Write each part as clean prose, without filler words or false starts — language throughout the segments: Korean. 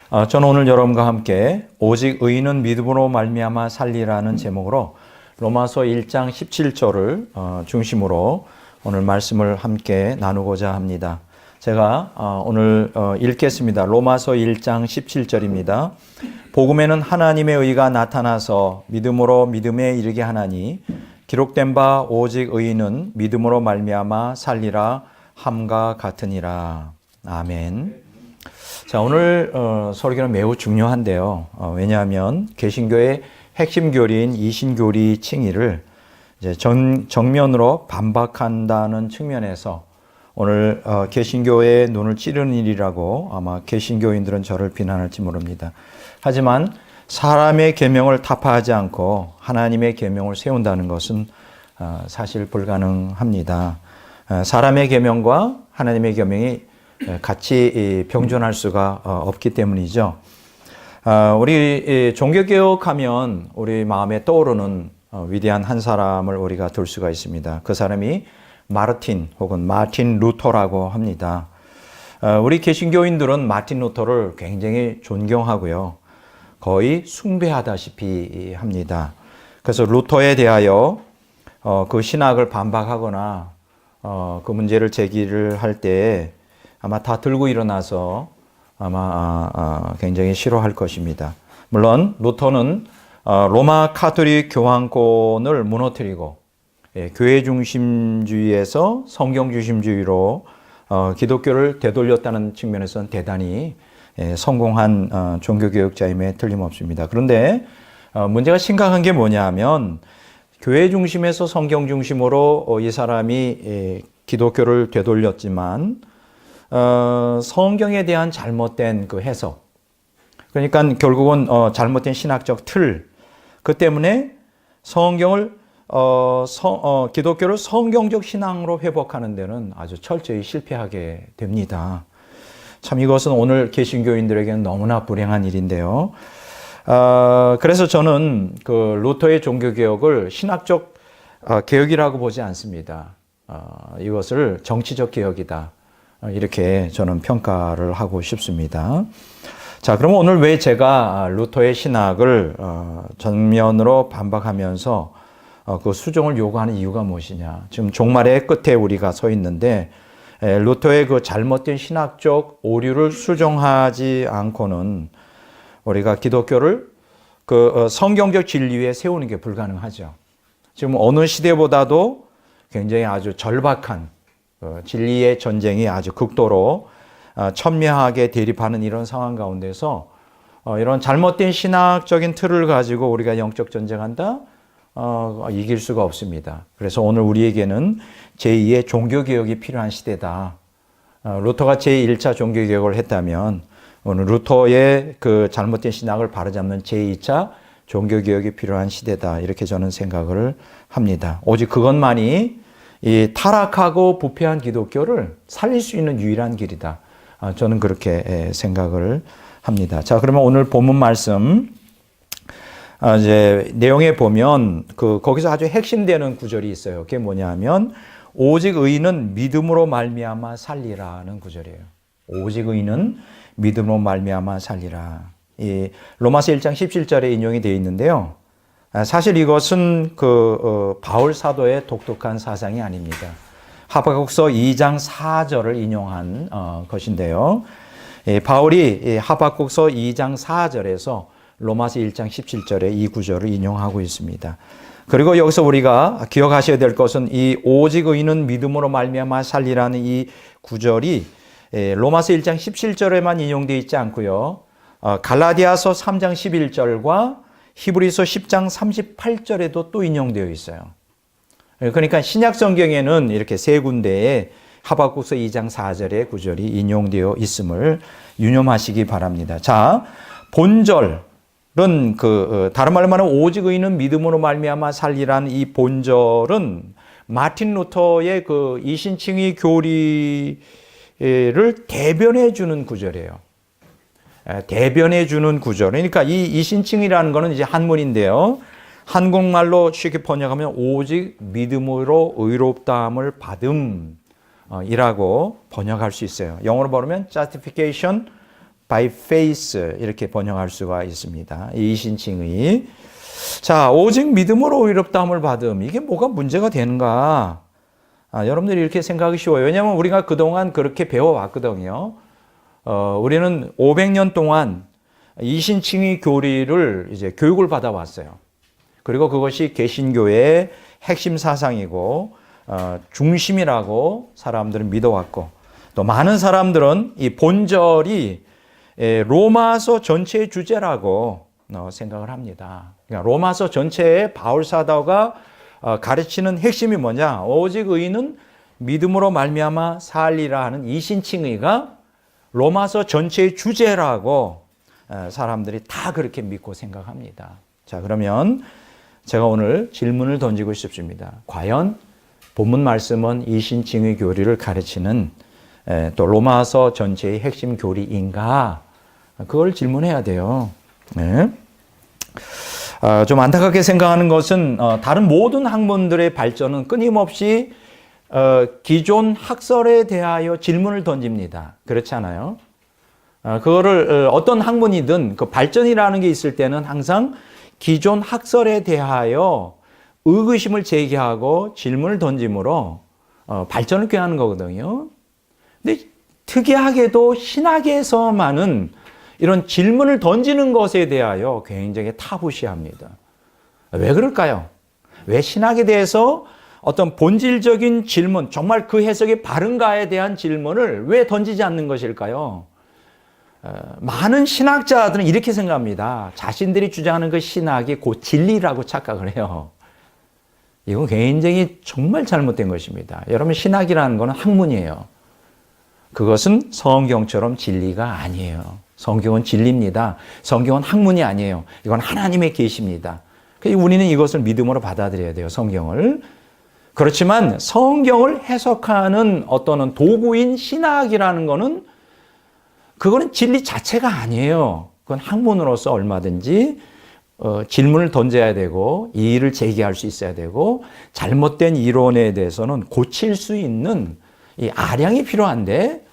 저는 오늘 여러분과 함께 오직 의인은 믿음으로 말미암아 살리라는 제목으로 로마서 1장 17절을 중심으로 오늘 말씀을 함께 나누고자 합니다. 제가 오늘 읽겠습니다. 로마서 1장 17절입니다. 복음에는 하나님의 의가 나타나서 믿음으로 믿음에 이르게 하나니 기록된 바 오직 의인은 믿음으로 말미암아 살리라 함과 같으니라. 아멘. 자, 오늘 설교는 매우 중요한데요. 왜냐하면 개신교의 핵심 교리인 이신교리 칭의를 이제 정면으로 반박한다는 측면에서 오늘 개신교의 눈을 찌르는 일이라고 아마 개신교인들은 저를 비난할지 모릅니다. 하지만 사람의 계명을 타파하지 않고 하나님의 계명을 세운다는 것은 사실 불가능합니다. 사람의 계명과 하나님의 계명이 같이 병존할 수가 없기 때문이죠. 우리 종교개혁하면 우리 마음에 떠오르는 위대한 한 사람을 우리가 들 수가 있습니다. 그 사람이 마르틴 혹은 마틴 루터라고 합니다. 우리 개신교인들은 마틴 루터를 굉장히 존경하고요. 거의 숭배하다시피 합니다. 그래서 루터에 대하여 그 신학을 반박하거나 그 문제를 제기를 할 때 아마 다 들고 일어나서 아마 굉장히 싫어할 것입니다. 물론 루터는 로마 카톨릭 교황권을 무너뜨리고 교회 중심주의에서 성경 중심주의로 기독교를 되돌렸다는 측면에서는 대단히 성공한 종교개혁자임에 틀림없습니다. 그런데 문제가 심각한 게 뭐냐면 교회 중심에서 성경 중심으로 이 사람이 기독교를 되돌렸지만 성경에 대한 잘못된 그 해석, 그러니까 결국은 잘못된 신학적 틀, 그 때문에 성경을 기독교를 성경적 신앙으로 회복하는 데는 아주 철저히 실패하게 됩니다. 참 이것은 오늘 개신교인들에게는 너무나 불행한 일인데요. 그래서 저는 그 루터의 종교개혁을 신학적 개혁이라고 보지 않습니다. 이것을 정치적 개혁이다. 이렇게 저는 평가를 하고 싶습니다. 자, 그럼 오늘 왜 제가 루터의 신학을 전면으로 반박하면서 그 수정을 요구하는 이유가 무엇이냐. 지금 종말의 끝에 우리가 서 있는데 루터의 그 잘못된 신학적 오류를 수정하지 않고는 우리가 기독교를 그 성경적 진리 위에 세우는 게 불가능하죠. 지금 어느 시대보다도 굉장히 아주 절박한 진리의 전쟁이 아주 극도로 첨예하게 대립하는 이런 상황 가운데서 이런 잘못된 신학적인 틀을 가지고 우리가 영적 전쟁한다? 이길 수가 없습니다. 그래서 오늘 우리에게는 제2의 종교개혁이 필요한 시대다. 루터가 제1차 종교개혁을 했다면 오늘 루터의 그 잘못된 신학을 바로잡는 제2차 종교개혁이 필요한 시대다. 이렇게 저는 생각을 합니다. 오직 그것만이 이 타락하고 부패한 기독교를 살릴 수 있는 유일한 길이다. 저는 그렇게 생각을 합니다. 자, 그러면 오늘 본문 말씀 이제 내용에 보면 거기서 아주 핵심되는 구절이 있어요. 그게 뭐냐면 오직 의인은 믿음으로 말미암아 살리라는 구절이에요. 오직 의인은 믿음으로 말미암아 살리라. 이 로마서 1장 17절에 인용이 되어 있는데요. 사실 이것은 바울 사도의 독특한 사상이 아닙니다. 하박국서 2장 4절을 인용한 것인데요. 바울이 하박국서 2장 4절에서 로마서 1장 17절에 이 구절을 인용하고 있습니다. 그리고 여기서 우리가 기억하셔야 될 것은 이 오직 의인은 믿음으로 말미암아 살리라는 이 구절이 로마서 1장 17절에만 인용되어 있지 않고요. 갈라디아서 3장 11절과 히브리서 10장 38절에도 또 인용되어 있어요. 그러니까 신약 성경에는 이렇게 세 군데에 하박국서 2장 4절의 구절이 인용되어 있음을 유념하시기 바랍니다. 자, 본절은 다른 말로 말하면 오직 의인은 믿음으로 말미암아 살리라는 이 본절은 마틴 루터의 그 이신칭의 교리를 대변해 주는 구절이에요. 대변해 주는 구절. 그러니까 이 이신칭이라는 거는 이제 한문인데요. 한국말로 쉽게 번역하면 오직 믿음으로 의롭다함을 받음이라고 번역할 수 있어요. 영어로 부르면 justification by faith 이렇게 번역할 수가 있습니다. 이 이신칭의. 자, 오직 믿음으로 의롭다함을 받음. 이게 뭐가 문제가 되는가? 여러분들이 이렇게 생각이 쉬워요. 왜냐하면 우리가 그동안 그렇게 배워왔거든요. 우리는 500년 동안 이신칭의 교리를 이제 교육을 받아왔어요. 그리고 그것이 개신교의 핵심 사상이고 중심이라고 사람들은 믿어왔고, 또 많은 사람들은 이 본절이 로마서 전체의 주제라고 생각을 합니다. 그러니까 로마서 전체에 바울 사도가 가르치는 핵심이 뭐냐? 오직 의인은 믿음으로 말미암아 살리라 하는 이신칭의가 로마서 전체의 주제라고 사람들이 다 그렇게 믿고 생각합니다. 자, 그러면 제가 오늘 질문을 던지고 싶습니다. 과연 본문 말씀은 이신칭의 교리를 가르치는 또 로마서 전체의 핵심 교리인가? 그걸 질문해야 돼요. 네. 좀 안타깝게 생각하는 것은 다른 모든 학문들의 발전은 끊임없이 기존 학설에 대하여 질문을 던집니다. 그렇지 않아요? 그거를 어떤 학문이든 그 발전이라는 게 있을 때는 항상 기존 학설에 대하여 의구심을 제기하고 질문을 던짐으로 발전을 꾀하는 거거든요. 근데 특이하게도 신학에서만은 이런 질문을 던지는 것에 대하여 굉장히 타부시합니다. 왜 그럴까요? 왜 신학에 대해서 어떤 본질적인 질문, 정말 그 해석이 바른가에 대한 질문을 왜 던지지 않는 것일까요? 많은 신학자들은 이렇게 생각합니다. 자신들이 주장하는 그 신학이 곧 진리라고 착각을 해요. 이건 굉장히 정말 잘못된 것입니다. 여러분, 신학이라는 것은 학문이에요. 그것은 성경처럼 진리가 아니에요. 성경은 진리입니다. 성경은 학문이 아니에요. 이건 하나님의 계시입니다. 우리는 이것을 믿음으로 받아들여야 돼요, 성경을. 그렇지만 성경을 해석하는 어떤 도구인 신학이라는 것은 그거는 진리 자체가 아니에요. 그건 학문으로서 얼마든지 질문을 던져야 되고 이의를 제기할 수 있어야 되고 잘못된 이론에 대해서는 고칠 수 있는 이 아량이 필요한데,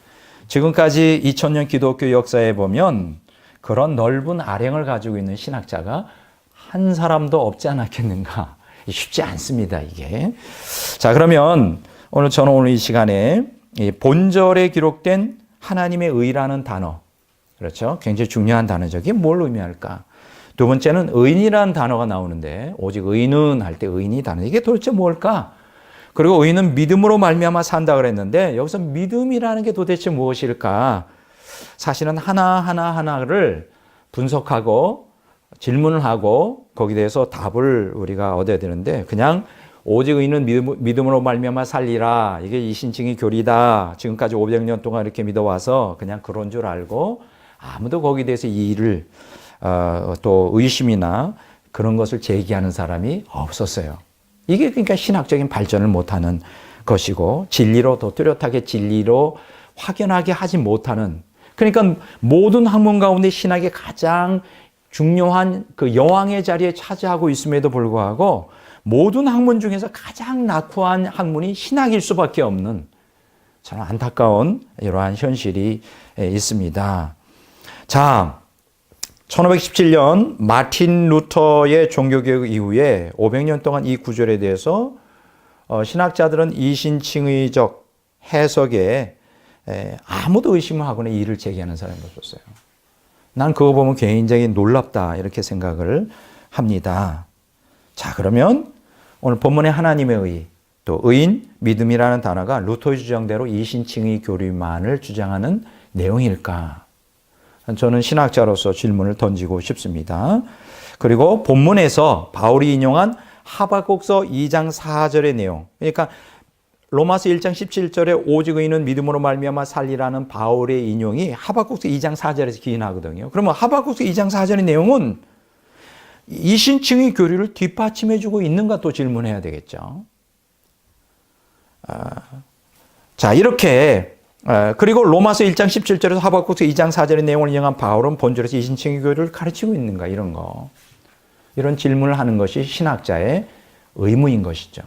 지금까지 2000년 기독교 역사에 보면 그런 넓은 아량을 가지고 있는 신학자가 한 사람도 없지 않았겠는가. 쉽지 않습니다, 이게. 자, 그러면 저는 이 시간에 이 본절에 기록된 하나님의 의라는 단어, 그렇죠? 굉장히 중요한 단어죠. 이게 뭘 의미할까? 두 번째는 의인이라는 단어가 나오는데, 오직 의인은 할 때 의인이 단어, 이게 도대체 뭘까? 그리고 의인은 믿음으로 말미암아 산다 그랬는데, 여기서 믿음이라는 게 도대체 무엇일까? 사실은 하나를 분석하고 질문을 하고 거기에 대해서 답을 우리가 얻어야 되는데, 그냥 오직 의인은 믿음으로 말미암아 살리라, 이게 이신칭의 교리다, 지금까지 500년 동안 이렇게 믿어와서 그냥 그런 줄 알고 아무도 거기에 대해서 이의를 또 의심이나 그런 것을 제기하는 사람이 없었어요. 이게 그러니까 신학적인 발전을 못하는 것이고, 진리로 더 뚜렷하게 진리로 확연하게 하지 못하는, 그러니까 모든 학문 가운데 신학이 가장 중요한 그 여왕의 자리에 차지하고 있음에도 불구하고 모든 학문 중에서 가장 낙후한 학문이 신학일 수밖에 없는 참 안타까운 이러한 현실이 있습니다. 자, 1517년 마틴 루터의 종교개혁 이후에 500년 동안 이 구절에 대해서 신학자들은 이신칭의적 해석에 아무도 의심을 하거나 이의를 제기하는 사람이 없었어요. 난 그거 보면 굉장히 놀랍다, 이렇게 생각을 합니다. 자, 그러면 오늘 본문의 하나님의 의, 또 의인, 믿음이라는 단어가 루터의 주장대로 이신칭의 교리만을 주장하는 내용일까? 저는 신학자로서 질문을 던지고 싶습니다. 그리고 본문에서 바울이 인용한 하박국서 2장 4절의 내용, 그러니까 로마서 1장 17절에 오직 의인은 믿음으로 말미암아 살리라는 바울의 인용이 하박국서 2장 4절에서 기인하거든요. 그러면 하박국서 2장 4절의 내용은 이신칭의 교리를 뒷받침해주고 있는가 또 질문해야 되겠죠. 자, 이렇게 그리고 로마서 1장 17절에서 하박국서 2장 4절의 내용을 인용한 바울은 본절에서 이신칭의 교리를 가르치고 있는가, 이런 질문을 하는 것이 신학자의 의무인 것이죠.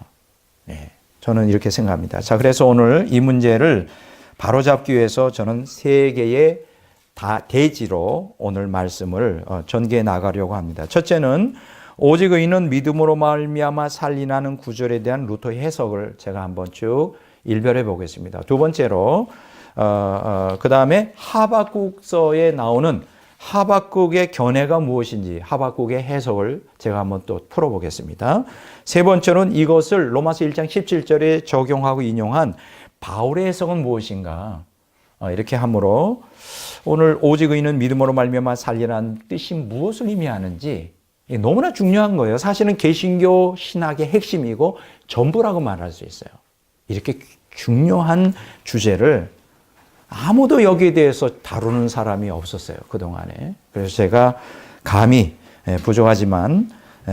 네, 저는 이렇게 생각합니다. 자, 그래서 오늘 이 문제를 바로잡기 위해서 저는 세 개의 대지로 오늘 말씀을 전개해 나가려고 합니다. 첫째는 오직 의인은 믿음으로 말미암아 살리라는 구절에 대한 루터의 해석을 제가 한번 쭉 일별해 보겠습니다. 두 번째로 그 다음에 하박국서에 나오는 하박국의 견해가 무엇인지 하박국의 해석을 제가 한번 또 풀어보겠습니다. 세 번째로는 이것을 로마서 1장 17절에 적용하고 인용한 바울의 해석은 무엇인가, 이렇게 함으로 오늘 오직 의인은 믿음으로 말미암아 살리라는 뜻이 무엇을 의미하는지 너무나 중요한 거예요. 사실은 개신교 신학의 핵심이고 전부라고 말할 수 있어요. 이렇게 중요한 주제를 아무도 여기에 대해서 다루는 사람이 없었어요, 그동안에. 그래서 제가 감히 부족하지만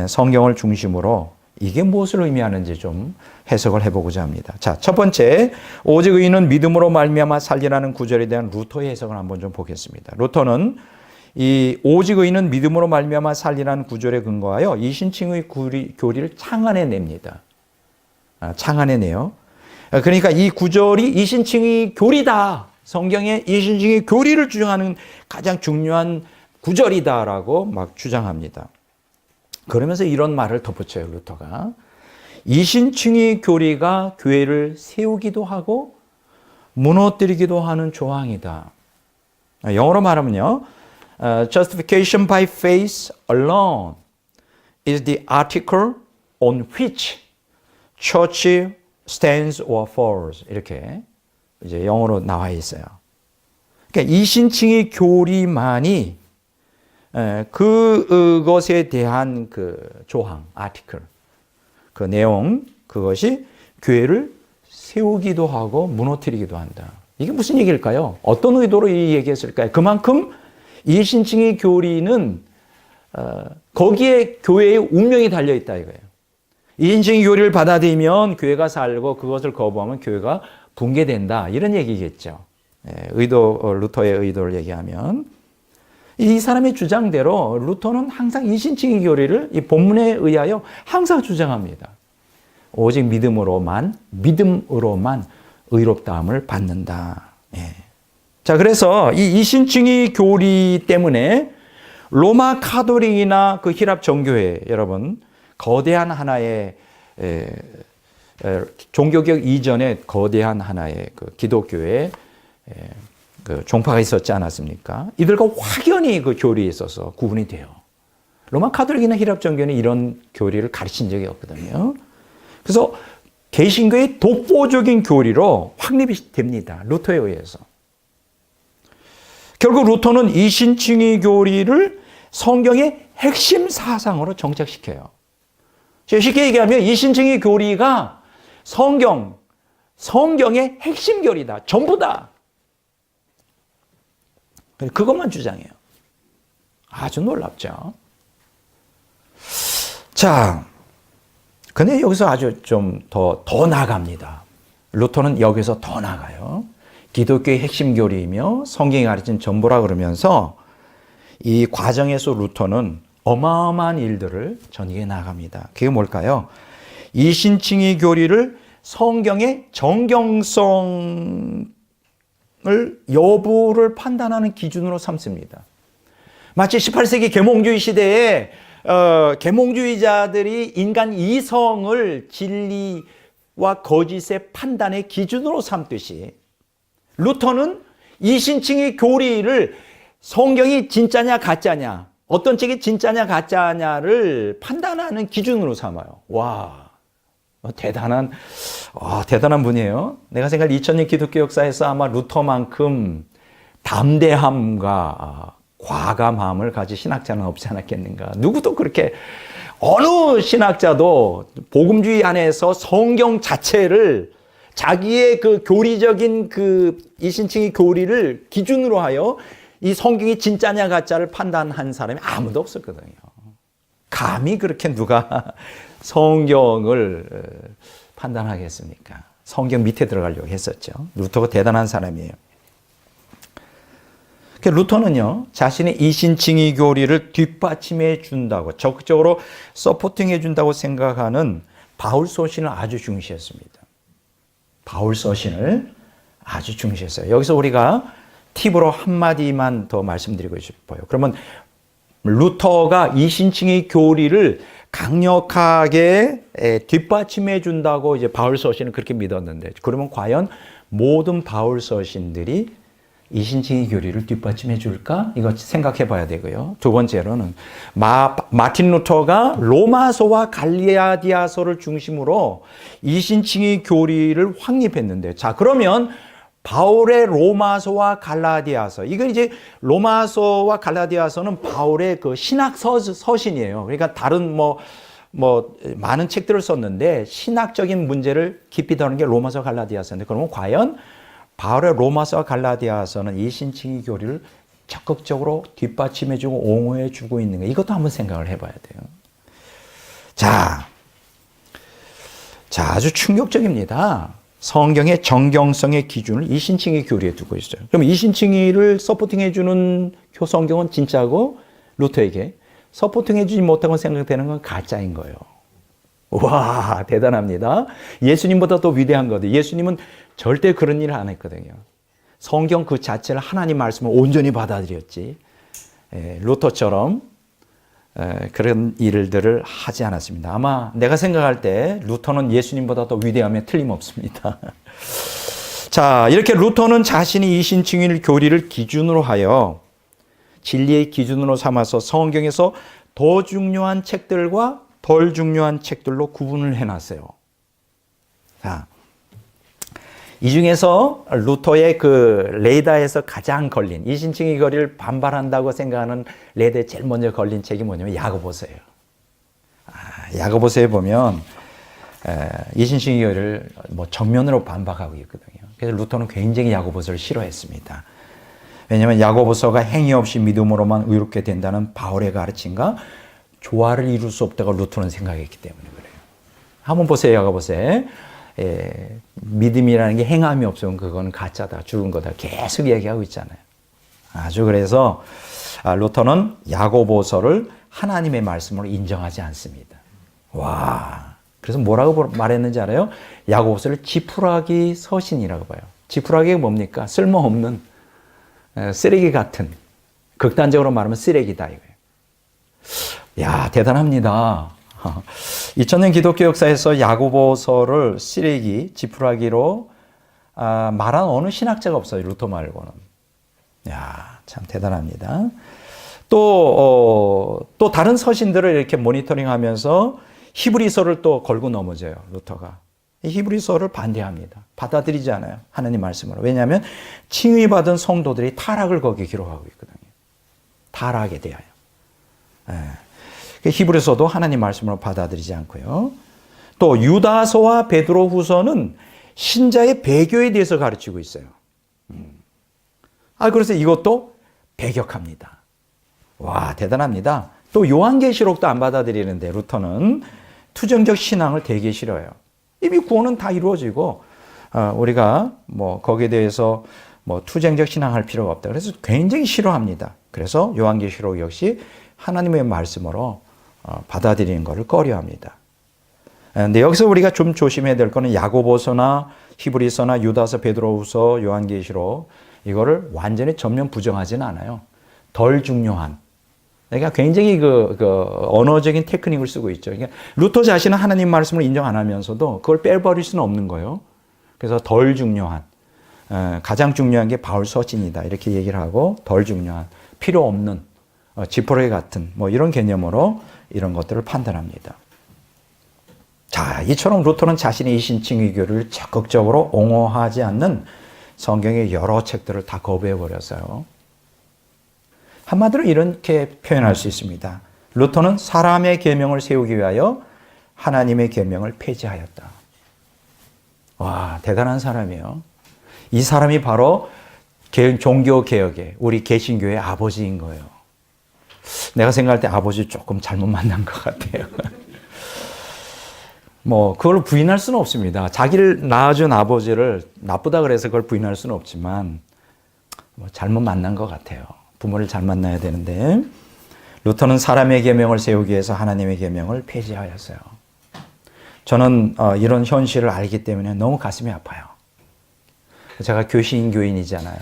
성경을 중심으로 이게 무엇을 의미하는지 좀 해석을 해보고자 합니다. 자, 첫 번째, 오직 의인은 믿음으로 말미암아 살리라는 구절에 대한 루터의 해석을 한번 좀 보겠습니다. 루터는 이 오직 의인은 믿음으로 말미암아 살리라는 구절에 근거하여 이신칭의 교리를 창안해냅니다. 창안해내요. 그러니까 이 구절이 이신칭의 교리다. 성경의 이신칭의 교리를 주장하는 가장 중요한 구절이다라고 막 주장합니다. 그러면서 이런 말을 덧붙여요, 루터가. 이신칭의 교리가 교회를 세우기도 하고 무너뜨리기도 하는 조항이다. 영어로 말하면요. Justification by faith alone is the article on which church stands or falls. 이렇게 이제 영어로 나와 있어요. 그러니까 이신칭의 교리만이 그것에 대한 그 조항, 아티클, 그 내용, 그것이 교회를 세우기도 하고 무너뜨리기도 한다. 이게 무슨 얘기일까요? 어떤 의도로 이 얘기했을까요? 그만큼 이신칭의 교리는 거기에 교회의 운명이 달려있다 이거예요. 이신칭의 교리를 받아들이면 교회가 살고 그것을 거부하면 교회가 붕괴된다. 이런 얘기겠죠. 루터의 의도를 얘기하면. 이 사람의 주장대로 루터는 항상 이신칭의 교리를 이 본문에 의하여 항상 주장합니다. 오직 믿음으로만 의롭다함을 받는다. 자, 그래서 이 이신칭의 교리 때문에 로마 카톨릭이나 그 히랍 정교회, 여러분, 거대한 하나의 종교개혁 이전에 거대한 하나의 그 기독교의 그 종파가 있었지 않았습니까? 이들과 확연히 그 교리에 있어서 구분이 돼요. 로마 카톨릭이나 히랍 정교회는 이런 교리를 가르친 적이 없거든요. 그래서 개신교의 독보적인 교리로 확립이 됩니다. 루터에 의해서. 결국 루터는 이신칭의 교리를 성경의 핵심 사상으로 정착시켜요. 쉽게 얘기하면 이신칭의 교리가 성경의 핵심 교리다. 전부다. 그것만 주장해요. 아주 놀랍죠. 자, 근데 여기서 아주 좀 더 나아갑니다. 루터는 여기서 더 나아가요. 기독교의 핵심 교리이며 성경이 가르친 전부라 그러면서 이 과정에서 루터는 어마어마한 일들을 전개해 나갑니다. 그게 뭘까요? 이신칭의 교리를 성경의 정경성을 여부를 판단하는 기준으로 삼습니다. 마치 18세기 계몽주의 시대에 계몽주의자들이 인간 이성을 진리와 거짓의 판단의 기준으로 삼듯이 루터는 이신칭의 교리를 성경이 진짜냐 가짜냐, 어떤 책이 진짜냐 가짜냐를 판단하는 기준으로 삼아요. 와, 대단한 분이에요. 내가 생각할 2000년 기독교 역사에서 아마 루터만큼 담대함과 과감함을 가진 신학자는 없지 않았겠는가. 누구도 그렇게, 어느 신학자도 복음주의 안에서 성경 자체를 자기의 그 교리적인 그 이신칭의 교리를 기준으로 하여 이 성경이 진짜냐 가짜를 판단한 사람이 아무도 없었거든요. 감히 그렇게 누가 성경을 판단하겠습니까? 성경 밑에 들어가려고 했었죠. 루터가 대단한 사람이에요. 루터는요, 자신의 이신칭의 교리를 뒷받침해 준다고, 적극적으로 서포팅해 준다고 생각하는 바울 서신을 아주 중시했습니다. 바울 서신을 아주 중시했어요. 여기서 우리가 팁으로 한마디만 더 말씀드리고 싶어요. 그러면 루터가 이신칭의 교리를 강력하게 뒷받침해 준다고 이제 바울 서신은 그렇게 믿었는데, 그러면 과연 모든 바울 서신들이 이신칭의 교리를 뒷받침해 줄까? 이거 생각해 봐야 되고요. 두 번째로는 마틴 루터가 로마서와 갈라디아서를 중심으로 이신칭의 교리를 확립했는데, 자, 그러면 바울의 로마서와 갈라디아서, 이거 이제 로마서와 갈라디아서는 바울의 그 신학 서신이에요. 그러니까 다른 많은 책들을 썼는데 신학적인 문제를 깊이 다루는 게 로마서 갈라디아서인데, 그러면 과연 바울의 로마서와 갈라디아서는 이신칭의 교리를 적극적으로 뒷받침해주고 옹호해주고 있는 거, 이것도 한번 생각을 해봐야 돼요. 자, 아주 충격적입니다. 성경의 정경성의 기준을 이신칭의 교리에 두고 있어요. 그럼 이신칭의를 서포팅해주는 성경은 진짜고, 루터에게 서포팅해주지 못하고 생각되는 건 가짜인 거예요. 와, 대단합니다. 예수님보다 더 위대한 거죠. 예수님은 절대 그런 일을 안 했거든요. 성경 그 자체를 하나님 말씀을 온전히 받아들였지, 루터처럼 그런 일들을 하지 않았습니다. 아마 내가 생각할 때 루터는 예수님보다 더 위대하면 틀림없습니다. 자, 이렇게 루터는 자신이 이신칭의 교리를 기준으로 하여 진리의 기준으로 삼아서 성경에서 더 중요한 책들과 덜 중요한 책들로 구분을 해놨어요. 자, 이 중에서 루터의 그 레다에서 가장 걸린, 이신칭의 교리를 반발한다고 생각하는 레다에 제일 먼저 걸린 책이 뭐냐면 야고보서예요. 야고보서에 보면 이신칭의 교리를 정면으로 반박하고 있거든요. 그래서 루터는 굉장히 야고보서를 싫어했습니다. 왜냐하면 야고보서가 행위 없이 믿음으로만 의롭게 된다는 바울의 가르침과 조화를 이룰 수 없다고 루터는 생각했기 때문에 그래요. 한번 보세요. 야고보서에 믿음이라는 게 행함이 없으면 그건 가짜다, 죽은 거다 계속 얘기하고 있잖아요. 아주 그래서 루터는 야고보서를 하나님의 말씀으로 인정하지 않습니다. 와, 그래서 뭐라고 말했는지 알아요? 야고보서를 지푸라기 서신이라고 봐요. 지푸라기가 뭡니까? 쓸모없는 쓰레기 같은, 극단적으로 말하면 쓰레기다 이거예요. 야, 대단합니다. 2000년 기독교 역사에서 야고보서를 쓰레기, 지푸라기로 말한 어느 신학자가 없어요. 루터 말고는. 야, 참 대단합니다. 또 다른 서신들을 이렇게 모니터링하면서 히브리서를 또 걸고 넘어져요. 루터가. 이 히브리서를 반대합니다. 받아들이지 않아요. 하나님 말씀으로. 왜냐하면 칭의받은 성도들이 타락을 거기에 기록하고 있거든요. 타락에 대하여. 히브리서도 하나님 말씀으로 받아들이지 않고요. 또 유다서와 베드로후서는 신자의 배교에 대해서 가르치고 있어요. 그래서 이것도 배격합니다. 와, 대단합니다. 또 요한계시록도 안 받아들이는데 루터는 투정적 신앙을 되게 싫어해요. 이미 구원은 다 이루어지고 우리가 거기에 대해서 투쟁적 신앙할 필요가 없다. 그래서 굉장히 싫어합니다. 그래서 요한계시록 역시 하나님의 말씀으로 받아들이는 것을 꺼려합니다. 근데 여기서 우리가 좀 조심해야 될 거는 야고보서나 히브리서나 유다서, 베드로후서, 요한계시록 이거를 완전히 전면 부정하지는 않아요. 덜 중요한. 그러니까 굉장히 그 언어적인 테크닉을 쓰고 있죠. 그러니까 루터 자신은 하나님 말씀을 인정 안 하면서도 그걸 빼버릴 수는 없는 거예요. 그래서 덜 중요한, 가장 중요한 게 바울 서신이다 이렇게 얘기를 하고, 덜 중요한, 필요 없는, 지푸라기 같은 이런 개념으로 이런 것들을 판단합니다. 자, 이처럼 루터는 자신의 이신칭의 교리를 적극적으로 옹호하지 않는 성경의 여러 책들을 다 거부해버렸어요. 한마디로 이렇게 표현할 수 있습니다. 루터는 사람의 계명을 세우기 위하여 하나님의 계명을 폐지하였다. 와, 대단한 사람이에요. 이 사람이 바로 종교개혁의 우리 개신교의 아버지인 거예요. 내가 생각할 때 아버지 조금 잘못 만난 것 같아요. 그걸 부인할 수는 없습니다. 자기를 낳아준 아버지를 나쁘다 그래서 그걸 부인할 수는 없지만, 잘못 만난 것 같아요. 부모를 잘 만나야 되는데, 루터는 사람의 계명을 세우기 위해서 하나님의 계명을 폐지하였어요. 저는 이런 현실을 알기 때문에 너무 가슴이 아파요. 제가 교신교인이잖아요.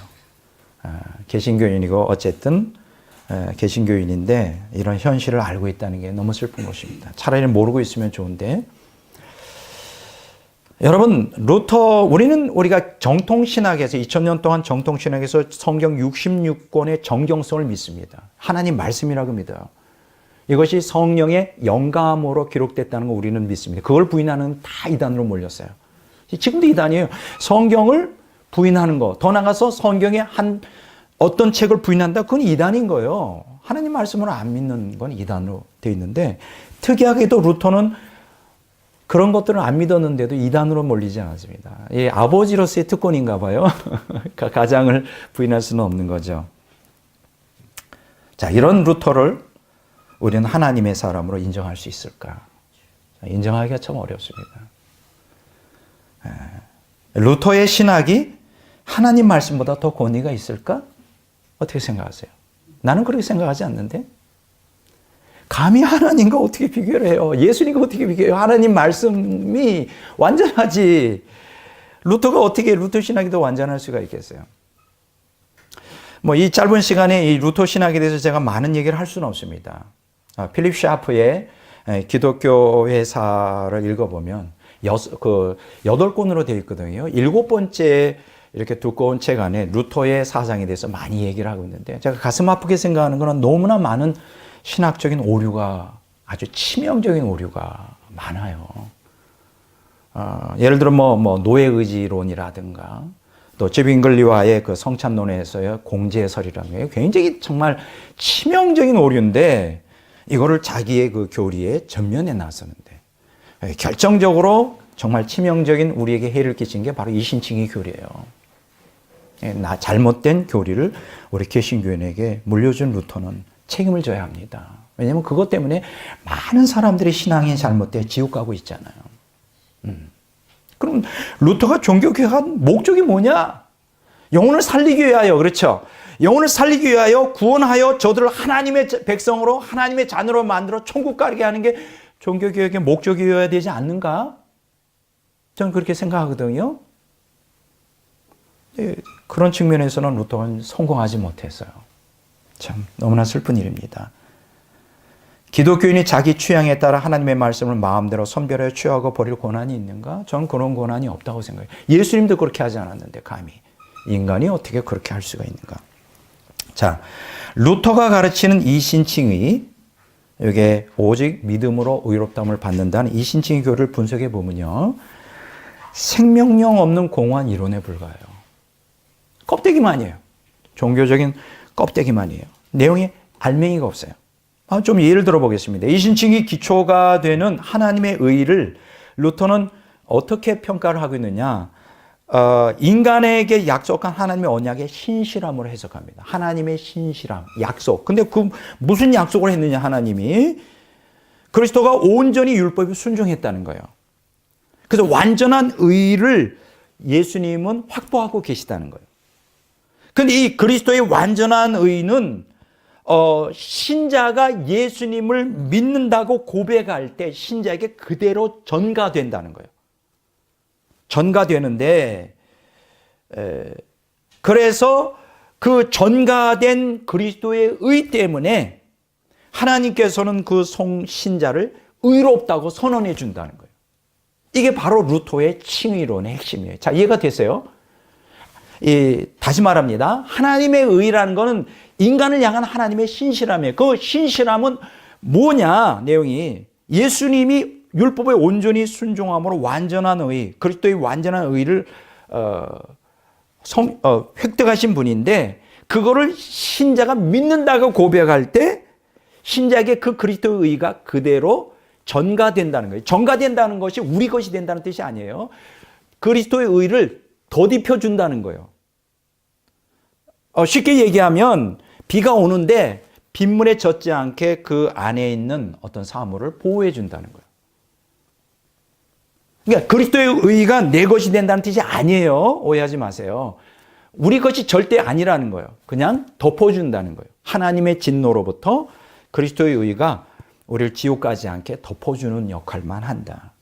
개신교인이고 어쨌든 개신교인인데 이런 현실을 알고 있다는 게 너무 슬픈 것입니다. 차라리 모르고 있으면 좋은데. 여러분, 우리가 정통신학에서 2000년 동안 정통신학에서 성경 66권의 정경성을 믿습니다. 하나님 말씀이라고 믿어요. 이것이 성령의 영감으로 기록됐다는 거 우리는 믿습니다. 그걸 부인하는 다 이단으로 몰렸어요. 지금도 이단이에요. 성경을 부인하는 거, 더 나가서 성경의 어떤 책을 부인한다? 그건 이단인 거예요. 하나님 말씀을 안 믿는 건 이단으로 되어 있는데, 특이하게도 루터는 그런 것들을 안 믿었는데도 이단으로 몰리지 않았습니다. 아버지로서의 특권인가 봐요. 가장을 부인할 수는 없는 거죠. 자, 이런 루터를 우리는 하나님의 사람으로 인정할 수 있을까? 인정하기가 참 어렵습니다. 루터의 신학이 하나님 말씀보다 더 권위가 있을까? 어떻게 생각하세요? 나는 그렇게 생각하지 않는데? 감히 하나님과 어떻게 비교를 해요? 예수님과 어떻게 비교해요? 하나님 말씀이 완전하지. 루터 신학이 더 완전할 수가 있겠어요? 이 짧은 시간에 이 루터 신학에 대해서 제가 많은 얘기를 할 수는 없습니다. 필립 샤프의 기독교 회사를 읽어보면 8권으로 되어 있거든요. 7번째 이렇게 두꺼운 책 안에 루터의 사상에 대해서 많이 얘기를 하고 있는데, 제가 가슴 아프게 생각하는 건 너무나 많은 신학적인 오류가, 아주 치명적인 오류가 많아요. 예를 들어 노예의지론이라든가, 또 쯔빙글리와의 그 성찬론에서의 공제설이라는 게 굉장히 정말 치명적인 오류인데, 이거를 자기의 그 교리에 전면에 나서는데, 결정적으로 정말 치명적인 우리에게 해를 끼친 게 바로 이신칭의 교리예요. 잘못된 교리를 우리 개신교인에게 물려준 루터는 책임을 져야 합니다. 왜냐하면 그것 때문에 많은 사람들의 신앙이 잘못돼 지옥 가고 있잖아요. 그럼 루터가 종교개혁한 목적이 뭐냐? 영혼을 살리기 위하여, 그렇죠? 영혼을 살리기 위하여 구원하여 저들을 하나님의 백성으로, 하나님의 자녀로 만들어 천국 가게 하는 게 종교개혁의 목적이어야 되지 않는가? 저는 그렇게 생각하거든요. 그런 측면에서는 루터는 성공하지 못했어요. 참 너무나 슬픈 일입니다. 기독교인이 자기 취향에 따라 하나님의 말씀을 마음대로 선별하여 취하고 버릴 권한이 있는가? 저는 그런 권한이 없다고 생각해요. 예수님도 그렇게 하지 않았는데 감히 인간이 어떻게 그렇게 할 수가 있는가? 자, 루터가 가르치는 이신칭의, 이게 오직 믿음으로 의롭다함을 받는다는 이신칭의 교리를 분석해 보면요, 생명력 없는 공허한 이론에 불과해요. 껍데기만이에요. 종교적인 껍데기만이에요. 내용에 알맹이가 없어요. 좀 예를 들어 보겠습니다. 이신칭이 기초가 되는 하나님의 의를 루터는 어떻게 평가를 하고 있느냐? 인간에게 약속한 하나님의 언약의 신실함으로 해석합니다. 하나님의 신실함, 약속. 근데 무슨 약속을 했느냐, 하나님이? 그리스도가 온전히 율법에 순종했다는 거예요. 그래서 완전한 의를 예수님은 확보하고 계시다는 거예요. 근데 이 그리스도의 완전한 의는 신자가 예수님을 믿는다고 고백할 때 신자에게 그대로 전가된다는 거예요. 전가되는데, 그래서 그 전가된 그리스도의 의 때문에 하나님께서는 그 신자를 의롭다고 선언해 준다는 거예요. 이게 바로 루터의 칭의론의 핵심이에요. 자, 이해가 되세요? 다시 말합니다. 하나님의 의라는 것은 인간을 향한 하나님의 신실함이에요. 그 신실함은 뭐냐, 내용이. 예수님이 율법에 온전히 순종함으로 완전한 의, 그리스도의 완전한 의를 획득하신 분인데, 그거를 신자가 믿는다고 고백할 때 신자에게 그 그리스도의 의가 그대로 전가된다는 거예요. 전가된다는 것이 우리 것이 된다는 뜻이 아니에요. 그리스도의 의를 덧입혀 준다는 거예요. 쉽게 얘기하면 비가 오는데 빗물에 젖지 않게 그 안에 있는 어떤 사물을 보호해 준다는 거예요. 그러니까 그리스도의 의가 내 것이 된다는 뜻이 아니에요. 오해하지 마세요. 우리 것이 절대 아니라는 거예요. 그냥 덮어준다는 거예요. 하나님의 진노로부터 그리스도의 의가 우리를 지옥 가지 않게 덮어주는 역할만 한다.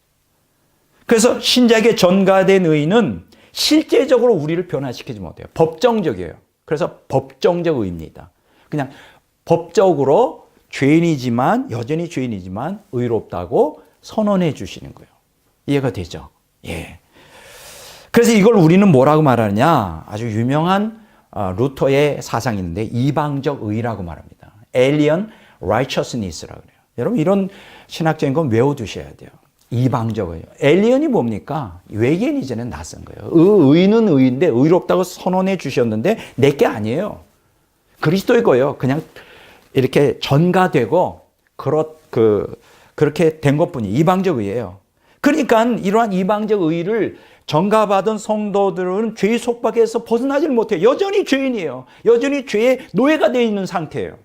그래서 신자에게 전가된 의는 실제적으로 우리를 변화시키지 못해요. 법정적이에요. 그래서 법정적 의입니다. 그냥 법적으로 죄인이지만 여전히 죄인이지만 의롭다고 선언해 주시는 거예요. 이해가 되죠? 예. 그래서 이걸 우리는 뭐라고 말하느냐? 아주 유명한 루터의 사상이 있는데 이방적 의라고 말합니다. Alien righteousness라고 그래요. 여러분 이런 신학적인 건 외워두셔야 돼요. 이방적 의. 에리언이 뭡니까? 외계인이전에 낯선 거예요. 의는 의인데 의롭다고 선언해 주셨는데 내게 아니에요. 그리스도의 거예요. 그냥 이렇게 전가되고 그렇게 된 것뿐이 이방적 의예요. 그러니까 이러한 이방적 의를 전가받은 성도들은 죄의 속박에서 벗어나질 못해요. 여전히 죄인이에요. 여전히 죄의 노예가 되어 있는 상태예요.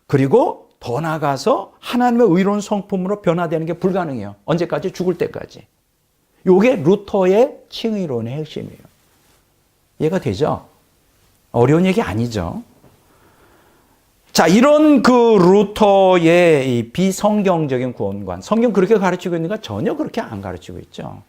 그리고 더 나아가서 하나님의 의로운 성품으로 변화되는 게 불가능해요. 언제까지? 죽을 때까지. 이게 루터의 칭의론의 핵심이에요. 이해가 되죠? 어려운 얘기 아니죠? 자, 이런 그 루터의 이 비성경적인 구원관, 성경 그렇게 가르치고 있는가? 전혀 그렇게 안 가르치고 있죠.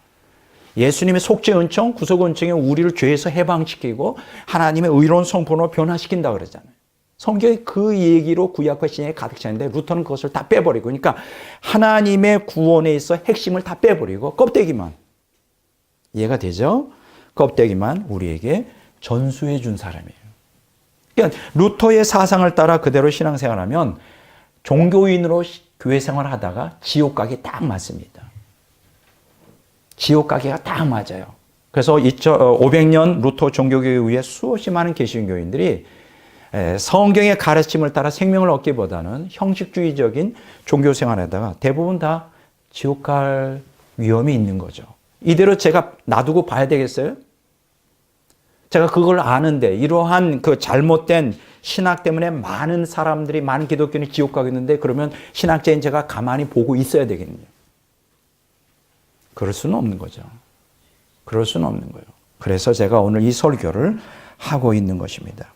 예수님의 속죄 은총, 구속 은총이 우리를 죄에서 해방시키고 하나님의 의로운 성품으로 변화시킨다 그러잖아요. 성경이 그 얘기로 구약과 신약에 가득 차 있는데 루터는 그것을 다 빼버리고, 그러니까 하나님의 구원에 있어 핵심을 다 빼버리고 껍데기만, 이해가 되죠? 껍데기만 우리에게 전수해 준 사람이에요. 그러니까 루터의 사상을 따라 그대로 신앙생활하면 종교인으로 교회 생활하다가 지옥 가기 딱 맞습니다. 지옥 가기가 딱 맞아요. 그래서 500년 루터 종교교회 이후에 수없이 많은 개신교인들이 성경의 가르침을 따라 생명을 얻기보다는 형식주의적인 종교 생활에다가 대부분 다 지옥 갈 위험이 있는 거죠. 이대로 제가 놔두고 봐야 되겠어요? 제가 그걸 아는데 이러한 그 잘못된 신학 때문에 많은 사람들이, 많은 기독교인이 지옥 가겠는데 그러면 신학자인 제가 가만히 보고 있어야 되겠네요. 그럴 수는 없는 거죠. 그럴 수는 없는 거예요. 그래서 제가 오늘 이 설교를 하고 있는 것입니다.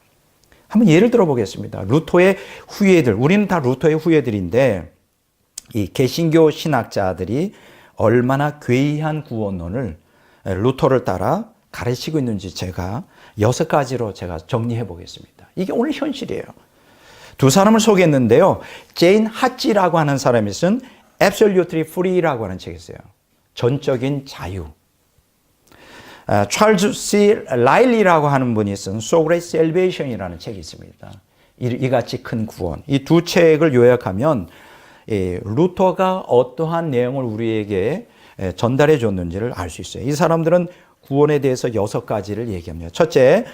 한번 예를 들어 보겠습니다. 루터의 후예들, 우리는 다 루터의 후예들인데 이 개신교 신학자들이 얼마나 괴이한 구원론을 루터를 따라 가르치고 있는지 제가 6가지로 제가 정리해 보겠습니다. 이게 오늘 현실이에요. 두 사람을 소개했는데요. 제인 핫지라고 하는 사람이 쓴 Absolutely Free라고 하는 책이 있어요. 전적인 자유. 찰스 C. 라일리라고 하는 분이 쓴 So Great Salvation이라는 책이 있습니다. 이같이 큰 구원. 이 두 책을 요약하면 루터가 어떠한 내용을 우리에게 전달해 줬는지를 알 수 있어요. 이 사람들은 구원에 대해서 6가지를 얘기합니다. 첫째,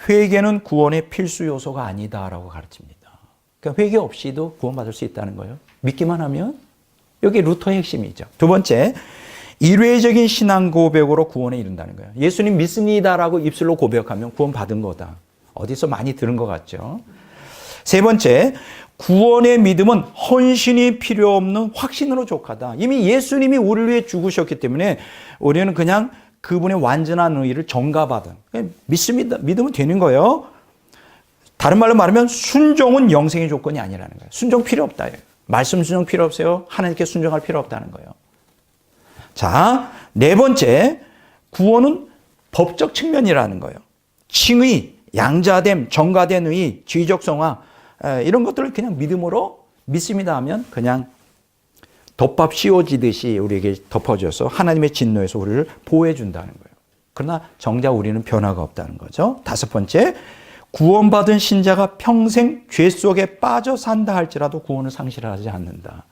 회개는 구원의 필수 요소가 아니다라고 가르칩니다. 그러니까 회개 없이도 구원받을 수 있다는 거예요. 믿기만 하면. 여기 루터의 핵심이죠. 두 번째, 일회적인 신앙 고백으로 구원에 이른다는 거예요. 예수님 믿습니다라고 입술로 고백하면 구원받은 거다. 어디서 많이 들은 것 같죠? 세 번째, 구원의 믿음은 헌신이 필요 없는 확신으로 족하다. 이미 예수님이 우리를 위해 죽으셨기 때문에 우리는 그냥 그분의 완전한 의를 전가받은, 믿습니다. 믿으면 되는 거예요. 다른 말로 말하면 순종은 영생의 조건이 아니라는 거예요. 순종 필요 없다. 말씀 순종 필요 없어요. 하나님께 순종할 필요 없다는 거예요. 자, 네 번째, 구원은 법적 측면이라는 거예요. 칭의, 양자됨, 정가된 의, 지적성화, 이런 것들을 그냥 믿음으로 믿습니다 하면 그냥 덮밥 씌워지듯이 우리에게 덮어져서 하나님의 진노에서 우리를 보호해 준다는 거예요. 그러나 정작 우리는 변화가 없다는 거죠. 다섯 번째, 구원받은 신자가 평생 죄 속에 빠져 산다 할지라도 구원을 상실하지 않는다.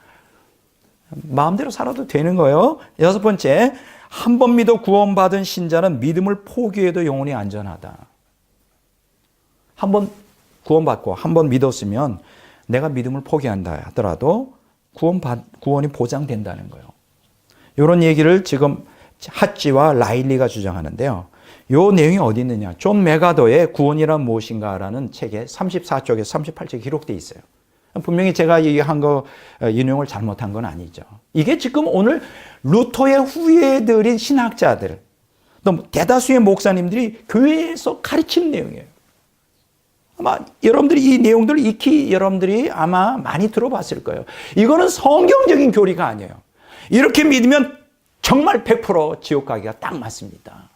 마음대로 살아도 되는 거예요. 여섯 번째, 한 번 믿어 구원받은 신자는 믿음을 포기해도 영원히 안전하다. 한 번 구원받고 한 번 믿었으면 내가 믿음을 포기한다 하더라도 구원이 보장된다는 거예요. 이런 얘기를 지금 핫지와 라일리가 주장하는데요. 이 내용이 어디 있느냐. 존 메가더의 구원이란 무엇인가라는 책에 34쪽에서 38쪽에 기록되어 있어요. 분명히 제가 얘기한 거 인용을 잘못한 건 아니죠. 이게 지금 오늘 루터의 후예들인 신학자들, 또 대다수의 목사님들이 교회에서 가르친 내용이에요. 아마 여러분들이 이 내용들을 익히 여러분들이 아마 많이 들어봤을 거예요. 이거는 성경적인 교리가 아니에요. 이렇게 믿으면 정말 100% 지옥 가기가 딱 맞습니다.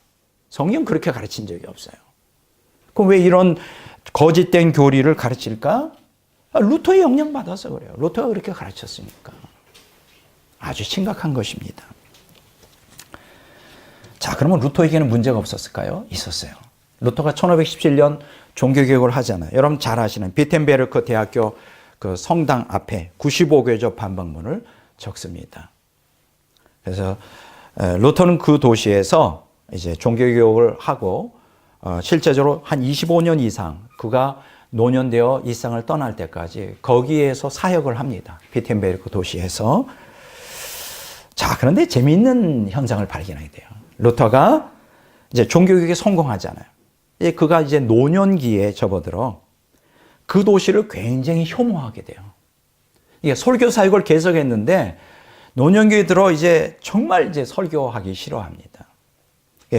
성경 그렇게 가르친 적이 없어요. 그럼 왜 이런 거짓된 교리를 가르칠까? 루터의 영향받아서 그래요. 루터가 그렇게 가르쳤으니까. 아주 심각한 것입니다. 자, 그러면 루터에게는 문제가 없었을까요? 있었어요. 루터가 1517년 종교개혁을 하잖아요. 여러분 잘 아시는 비텐베르크 대학교 그 성당 앞에 95개조 반박문을 적습니다. 그래서 루터는 그 도시에서 이제 종교개혁을 하고 실제적으로 한 25년 이상 그가 노년되어 이 세상을 떠날 때까지 거기에서 사역을 합니다. 비텐베르크 도시에서. 자, 그런데 재미있는 현상을 발견하게 돼요. 루터가 이제 종교개혁에 성공하잖아요. 그가 이제 노년기에 접어들어 그 도시를 굉장히 혐오하게 돼요. 이게 설교 사역을 계속했는데 노년기에 들어 이제 정말 이제 설교하기 싫어합니다.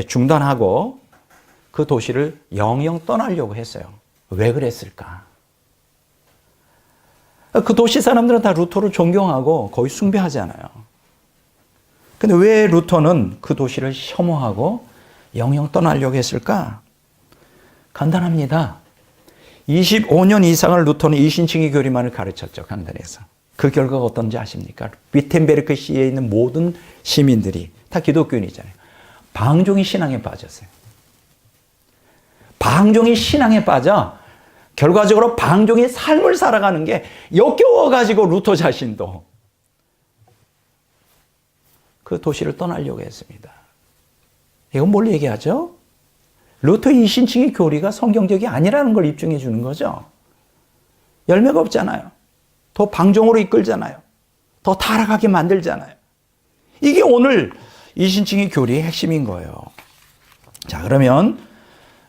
중단하고 그 도시를 영영 떠나려고 했어요. 왜 그랬을까? 그 도시 사람들은 다 루터를 존경하고 거의 숭배하잖아요. 근데 왜 루터는 그 도시를 혐오하고 영영 떠나려고 했을까? 간단합니다. 25년 이상을 루터는 이신칭의 교리만을 가르쳤죠, 강단에서. 그 결과가 어떤지 아십니까? 위텐베르크 시에 있는 모든 시민들이 다 기독교인이잖아요. 방종이 신앙에 빠졌어요. 방종이 신앙에 빠져 결과적으로 방종의 삶을 살아가는 게 역겨워가지고 루터 자신도 그 도시를 떠나려고 했습니다. 이건 뭘 얘기하죠? 루터 이신칭의 교리가 성경적이 아니라는 걸 입증해 주는 거죠. 열매가 없잖아요. 더 방종으로 이끌잖아요. 더 타락하게 만들잖아요. 이게 오늘 이신칭의 교리의 핵심인 거예요. 자, 그러면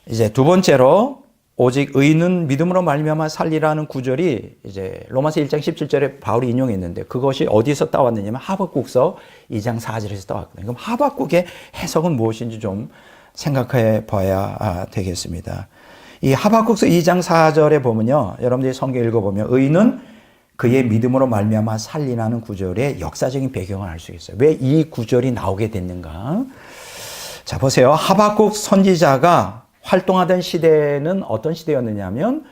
이제 두 번째로 오직 의인은 믿음으로 말미암아 살리라는 구절이 이제 로마서 1장 17절에 바울이 인용했는데 그것이 어디서 따왔느냐면 하박국서 2장 4절에서 따왔거든요. 그럼 하박국의 해석은 무엇인지 좀 생각해 봐야 되겠습니다. 이 하박국서 2장 4절에 보면요. 여러분들이 성경 읽어보면 의인은 그의 믿음으로 말미암아 살리라는 구절의 역사적인 배경을 알 수 있어요. 왜 이 구절이 나오게 됐는가? 자, 보세요. 하박국 선지자가 활동하던 시대는 어떤 시대였느냐면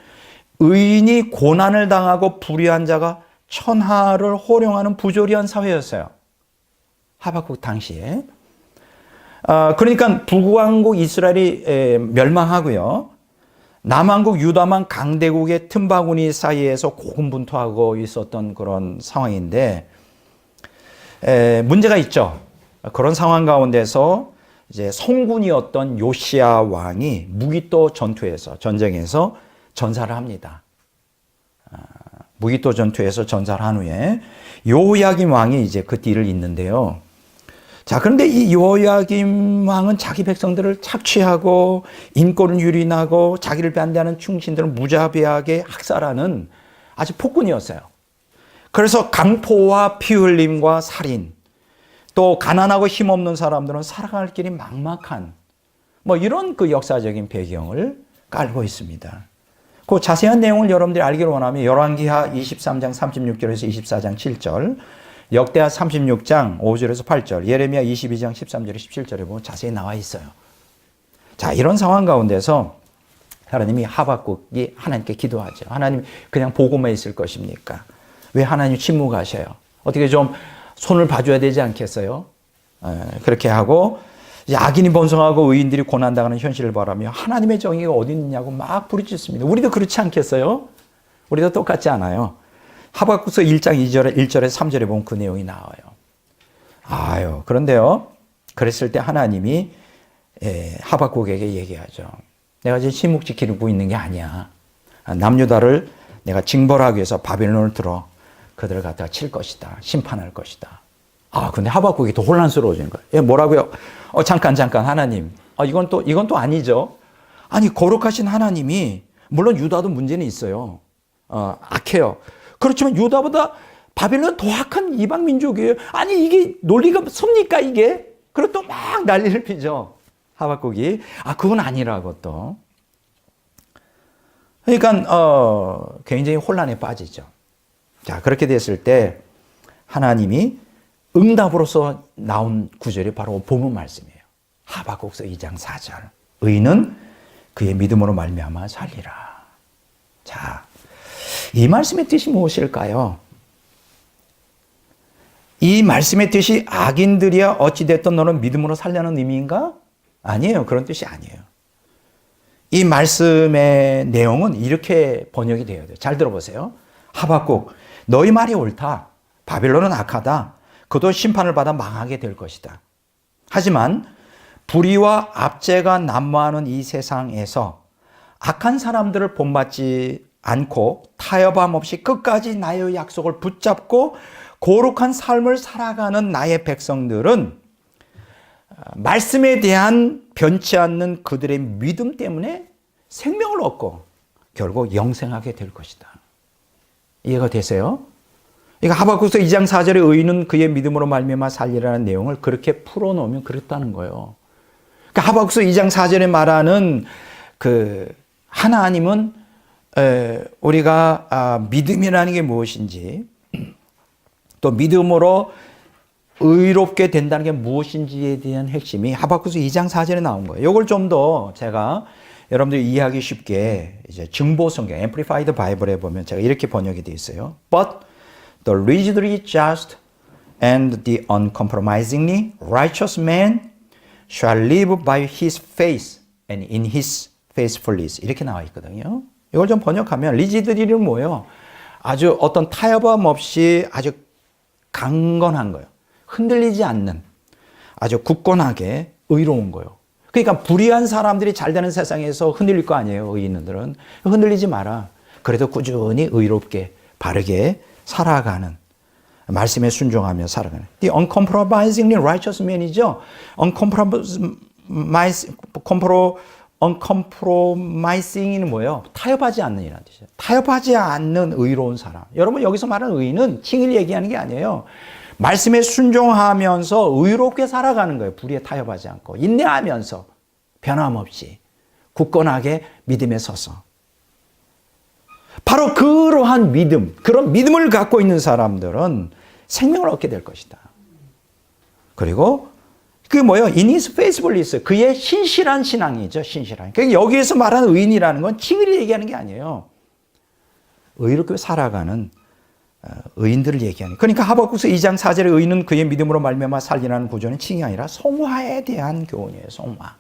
의인이 고난을 당하고 불의한 자가 천하를 호령하는 부조리한 사회였어요. 하박국 당시에. 그러니까 북왕국 이스라엘이 멸망하고요. 남왕국 유다만 강대국의 틈바구니 사이에서 고군분투하고 있었던 그런 상황인데 문제가 있죠. 그런 상황 가운데서 이제 성군이었던 요시야 왕이 무기또 전쟁에서 전사를 합니다. 무기또 전투에서 전사를 한 후에 요야김 왕이 이제 그 뒤를 잇는데요. 자, 그런데 이 요야김 왕은 자기 백성들을 착취하고 인권을 유린하고 자기를 반대하는 충신들을 무자비하게 학살하는 아주 폭군이었어요. 그래서 강포와 피 흘림과 살인, 또 가난하고 힘없는 사람들은 살아갈 길이 막막한 뭐 이런 그 역사적인 배경을 깔고 있습니다. 그 자세한 내용을 여러분들이 알기를 원하면 열왕기하 23장 36절에서 24장 7절, 역대하 36장 5절에서 8절, 예레미야 22장 13절에서 17절에 보면 자세히 나와 있어요. 자, 이런 상황 가운데서 하나님이 하박국이 하나님께 기도하죠. 하나님 그냥 보고만 있을 것입니까? 왜 하나님 침묵하셔요? 어떻게 좀 손을 봐줘야 되지 않겠어요? 그렇게 하고 악인이 번성하고 의인들이 고난당하는 현실을 바라며 하나님의 정의가 어디 있느냐고 막 부르짖습니다. 우리도 그렇지 않겠어요? 우리도 똑같지 않아요? 하박국서 1장 1절에 3절에 보면 그 내용이 나와요. 그런데요. 그랬을 때 하나님이 하박국에게 얘기하죠. 내가 지금 침묵 지키고 있는 게 아니야. 남유다를 내가 징벌하기 위해서 바벨론을 들어 그들을 갖다가 칠 것이다. 심판할 것이다. 근데 하박국이 더 혼란스러워지는 거예요. 뭐라고요? 잠깐 하나님. 이건 또 아니죠. 아니, 거룩하신 하나님이 물론 유다도 문제는 있어요. 악해요. 그렇지만 유다보다 바벨론 더 악한 이방 민족이에요. 아니, 이게 논리가 섭니까 이게? 그리고 또 막 난리를 피죠. 하박국이. 그건 아니라고 또. 그러니까 굉장히 혼란에 빠지죠. 자, 그렇게 됐을 때 하나님이 응답으로서 나온 구절이 바로 본문 말씀이에요. 하박국서 2장 4절. 의인은 그의 믿음으로 말미암아 살리라. 자, 이 말씀의 뜻이 무엇일까요? 이 말씀의 뜻이 악인들이야 어찌됐든 너는 믿음으로 살려는 의미인가? 아니에요. 그런 뜻이 아니에요. 이 말씀의 내용은 이렇게 번역이 되어야 돼요. 잘 들어보세요. 하박국, 너희 말이 옳다. 바벨론은 악하다. 그도 심판을 받아 망하게 될 것이다. 하지만 불의와 압제가 난무하는 이 세상에서 악한 사람들을 본받지 않고 타협함 없이 끝까지 나의 약속을 붙잡고 거룩한 삶을 살아가는 나의 백성들은 말씀에 대한 변치 않는 그들의 믿음 때문에 생명을 얻고 결국 영생하게 될 것이다. 이해가 되세요? 그러니까 하박국서 2장 4절에 의인은 그의 믿음으로 말미암아 살리라는 내용을 그렇게 풀어놓으면 그렇다는 거예요. 그러니까 하박국서 2장 4절에 말하는 그 하나님은 우리가 믿음이라는 게 무엇인지 또 믿음으로 의롭게 된다는 게 무엇인지에 대한 핵심이 하박국서 2장 4절에 나온 거예요. 이걸 좀 더 제가 여러분들이 이해하기 쉽게 이제 증보 성경, Amplified Bible에 보면 제가 이렇게 번역이 되어 있어요. But the rigidly just and the uncompromisingly righteous man shall live by his faith and in his faithfulness. 이렇게 나와 있거든요. 이걸 좀 번역하면 rigidly는 뭐예요? 아주 어떤 타협함 없이 아주 강건한 거예요. 흔들리지 않는 아주 굳건하게 의로운 거예요. 그러니까 불의한 사람들이 잘 되는 세상에서 흔들릴 거 아니에요. 의인들은. 흔들리지 마라. 그래도 꾸준히 의롭게 바르게 살아가는 말씀에 순종하며 살아가는 The uncompromisingly righteous man이죠. uncompromising은 뭐예요? 타협하지 않는 이라는 뜻이에요. 타협하지 않는 의로운 사람. 여러분 여기서 말하는 의인은 칭의를 얘기하는 게 아니에요. 말씀에 순종하면서 의롭게 살아가는 거예요. 불의에 타협하지 않고 인내하면서 변함없이 굳건하게 믿음에 서서 바로 그러한 믿음, 그런 믿음을 갖고 있는 사람들은 생명을 얻게 될 것이다. 그리고 그게 뭐예요? In his faithfulness. 그의 신실한 신앙이죠. 신실한. 그러니까 여기에서 말하는 의인이라는 건 칭의를 얘기하는 게 아니에요. 의롭게 살아가는 의인들을 얘기하는. 그러니까 하박국서 2장 4절의 의인은 그의 믿음으로 말미암아 살리라는 구조는 칭이 아니라 성화에 대한 교훈이에요. 성화.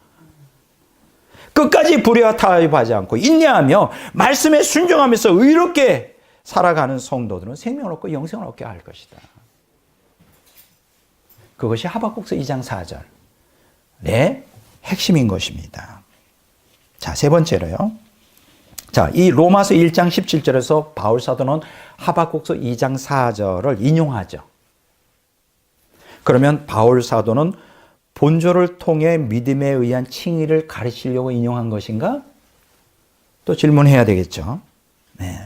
끝까지 불의와 타협하지 않고 인내하며 말씀에 순종하면서 의롭게 살아가는 성도들은 생명을 얻고 영생을 얻게 할 것이다. 그것이 하박국서 2장 4절의 핵심인 것입니다. 자, 세 번째로요. 자, 이 로마서 1장 17절에서 바울 사도는 하박국서 2장 4절을 인용하죠. 그러면 바울 사도는 본조를 통해 믿음에 의한 칭의를 가르치려고 인용한 것인가? 또 질문해야 되겠죠. 네.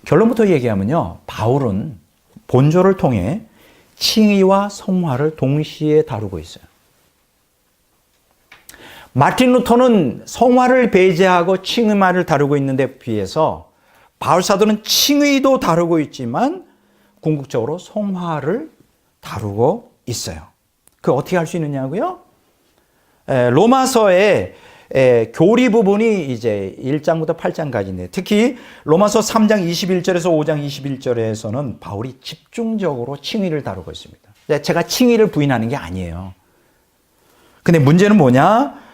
결론부터 얘기하면요. 바울은 본조를 통해 칭의와 성화를 동시에 다루고 있어요. 마틴 루터는 성화를 배제하고 칭의만을 다루고 있는데 비해서 바울 사도는 칭의도 다루고 있지만 궁극적으로 성화를 다루고 있어요. 그 어떻게 할 수 있느냐고요? 로마서의 교리 부분이 이제 1장부터 8장까지인데 특히 로마서 3장 21절에서 5장 21절에서는 바울이 집중적으로 칭의를 다루고 있습니다. 제가 칭의를 부인하는 게 아니에요. 근데 문제는 뭐냐?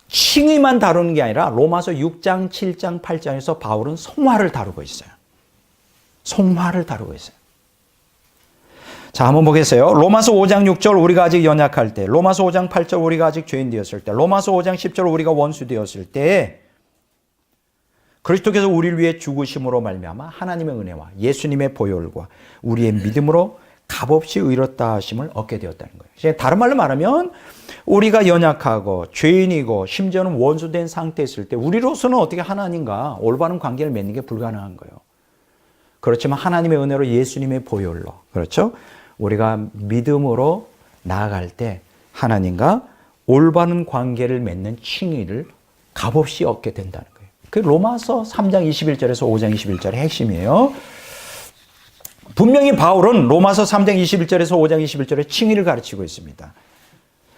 칭의만 다루는 게 아니라 로마서 6장, 7장, 8장에서 바울은 성화를 다루고 있어요. 성화를 다루고 있어요. 자, 한번 보겠어요. 로마서 5장 6절 우리가 아직 연약할 때, 로마서 5장 8절 우리가 아직 죄인 되었을 때, 로마서 5장 10절 우리가 원수 되었을 때 그리스도께서 우리를 위해 죽으심으로 말미암아 하나님의 은혜와 예수님의 보혈과 우리의 믿음으로 값없이 의롭다 하심을 얻게 되었다는 거예요. 다른 말로 말하면 우리가 연약하고 죄인이고 심지어는 원수된 상태에 있을 때 우리로서는 어떻게 하나님과 올바른 관계를 맺는 게 불가능한 거예요. 그렇지만 하나님의 은혜로 예수님의 보혈로, 그렇죠? 우리가 믿음으로 나아갈 때 하나님과 올바른 관계를 맺는 칭의를 값없이 얻게 된다는 거예요. 그 로마서 3장 21절에서 5장 21절의 핵심이에요. 분명히 바울은 로마서 3장 21절에서 5장 21절에 칭의를 가르치고 있습니다.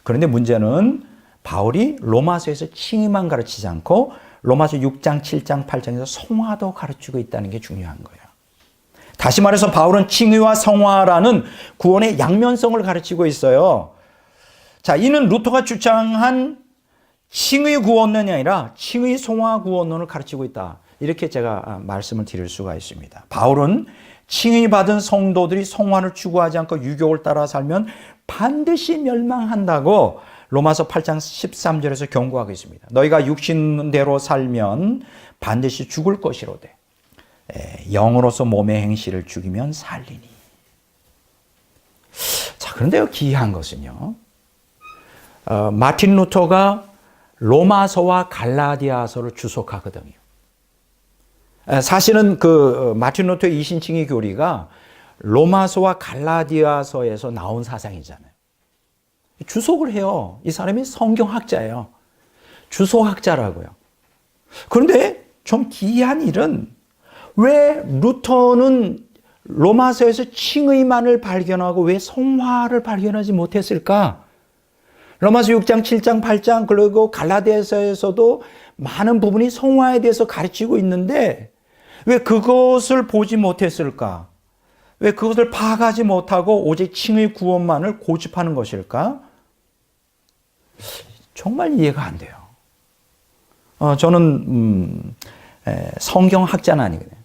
그런데 문제는 바울이 로마서에서 칭의만 가르치지 않고 로마서 6장, 7장, 8장에서 성화도 가르치고 있다는 게 중요한 거예요. 다시 말해서 바울은 칭의와 성화라는 구원의 양면성을 가르치고 있어요. 자, 이는 루터가 주장한 칭의 구원론이 아니라 칭의 성화 구원론을 가르치고 있다. 이렇게 제가 말씀을 드릴 수가 있습니다. 바울은 칭의 받은 성도들이 성화를 추구하지 않고 유교를 따라 살면 반드시 멸망한다고 로마서 8장 13절에서 경고하고 있습니다. 너희가 육신대로 살면 반드시 죽을 것이로되 영으로서 몸의 행실을 죽이면 살리니. 자, 그런데요, 기이한 것은요, 마틴 루터가 로마서와 갈라디아서를 주석하거든요. 사실은 그 마틴 루터의 이신칭의 교리가 로마서와 갈라디아서에서 나온 사상이잖아요. 주석을 해요. 이 사람이 성경학자예요. 주석학자라고요. 그런데 좀 기이한 일은 왜 루터는 로마서에서 칭의만을 발견하고 왜 성화를 발견하지 못했을까? 로마서 6장, 7장, 8장 그리고 갈라디아서에서도 많은 부분이 성화에 대해서 가르치고 있는데 왜 그것을 보지 못했을까? 왜 그것을 파악하지 못하고 오직 칭의 구원만을 고집하는 것일까? 정말 이해가 안 돼요. 저는 성경학자는 아니거든요.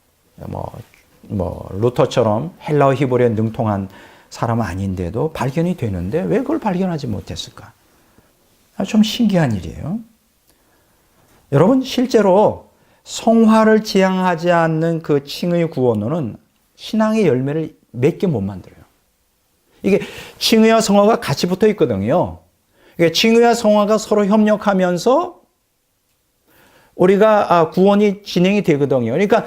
루터처럼 헬라어 히브리어에 능통한 사람은 아닌데도 발견이 되는데 왜 그걸 발견하지 못했을까? 좀 신기한 일이에요. 여러분, 실제로 성화를 지향하지 않는 그 칭의 구원론은 신앙의 열매를 몇 개 못 만들어요. 이게 칭의와 성화가 같이 붙어 있거든요. 칭의와 성화가 서로 협력하면서 우리가 구원이 진행이 되거든요. 그러니까